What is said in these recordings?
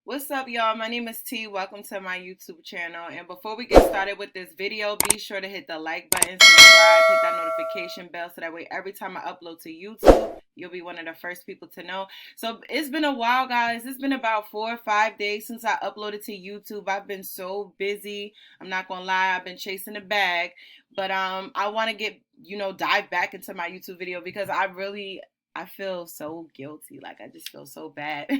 What's up, y'all? My name is T. Welcome to my YouTube channel. And before we get started with this video, be sure to hit the like button, subscribe, hit that notification bell so that way every time I upload to YouTube, you'll be one of the first people to know. So it's been a while, guys. It's been about 4 or 5 days since I uploaded to YouTube. I've been so busy. I'm not gonna lie, I've been chasing the bag. But I want to get, dive back into my YouTube video because I feel so guilty. Like I just feel so bad.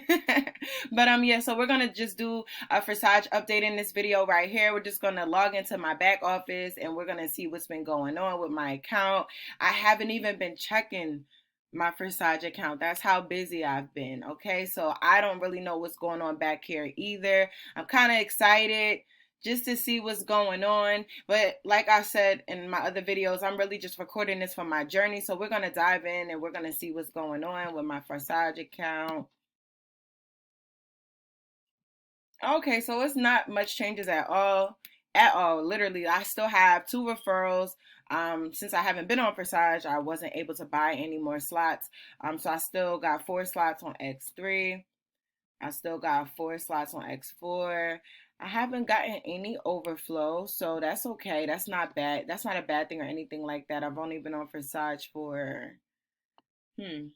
But yeah, so we're gonna just do a Forsage update in this video right here. We're just gonna log into my back office and we're gonna see what's been going on with my account. I haven't even been checking my Forsage account. That's how busy I've been. Okay, so I don't really know what's going on back here either. I'm kind of excited just to see what's going on. But like I said in my other videos, I'm really just recording this for my journey. So we're going to dive in and we're going to see what's going on with my Forsage account. Okay, so it's not much changes at all. At all. Literally, I still have 2 referrals. Since I haven't been on Forsage, I wasn't able to buy any more slots. So I still got 4 slots on X3. I still got 4 slots on X4. I haven't gotten any overflow, so that's okay. That's not bad. That's not a bad thing or anything like that. I've only been on Forsage for hmm,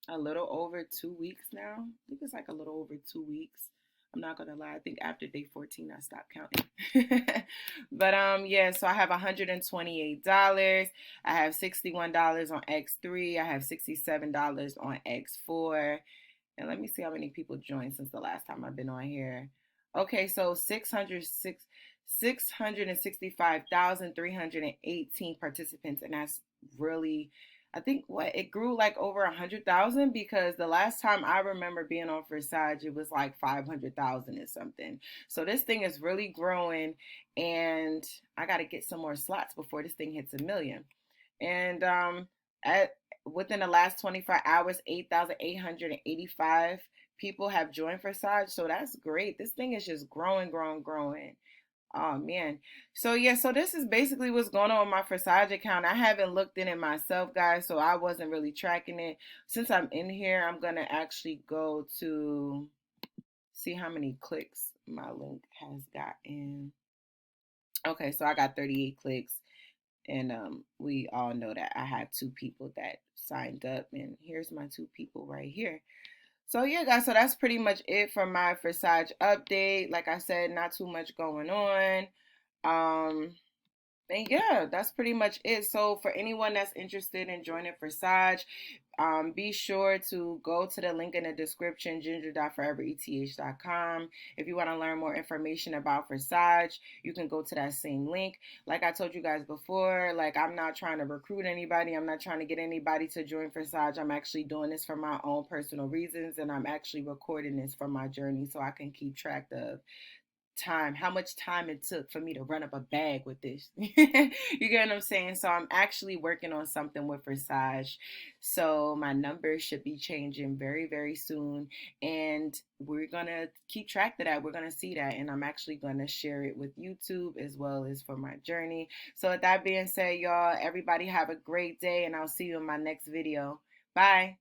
a little over 2 weeks now. I think it's like a little over 2 weeks. I'm not gonna lie. I think after day 14 I stopped counting. But yeah, so I have $128. I have $61 on X3. I have $67 on X4. And let me see how many people joined since the last time I've been on here. Okay, so 665,318 participants, and that's really, I think what it grew like over 100,000 because the last time I remember being on Forsage, it was like 500,000 or something. So this thing is really growing, and I got to get some more slots before this thing hits 1 million. And at within the last 24 hours, 8,885 people have joined Forsage. So that's great. This thing is just growing, growing, growing. Oh man. So yeah, so this is basically what's going on with my Forsage account. I haven't looked in it myself, guys, so I wasn't really tracking it. Since I'm in here, I'm gonna actually go to see how many clicks my link has gotten. Okay, so I got 38 clicks. And we all know that I have 2 people that signed up, and here's my 2 people right here. So yeah, guys, so that's pretty much it for my Forsage update. Like I said, not too much going on. Um, and yeah, that's pretty much it. So for anyone that's interested in joining Forsage, be sure to go to the link in the description, ginger.forevereth.com. If you want to learn more information about Forsage, you can go to that same link. Like I told you guys before, like I'm not trying to recruit anybody. I'm not trying to get anybody to join Forsage. I'm actually doing this for my own personal reasons, and I'm actually recording this for my journey so I can keep track of how much time it took for me to run up a bag with this. You get what I'm saying? So I'm actually working on something with Forsage. So my numbers should be changing very, very soon. And we're going to keep track of that. We're going to see that. And I'm actually going to share it with YouTube as well as for my journey. So with that being said, y'all, everybody have a great day. And I'll see you in my next video. Bye.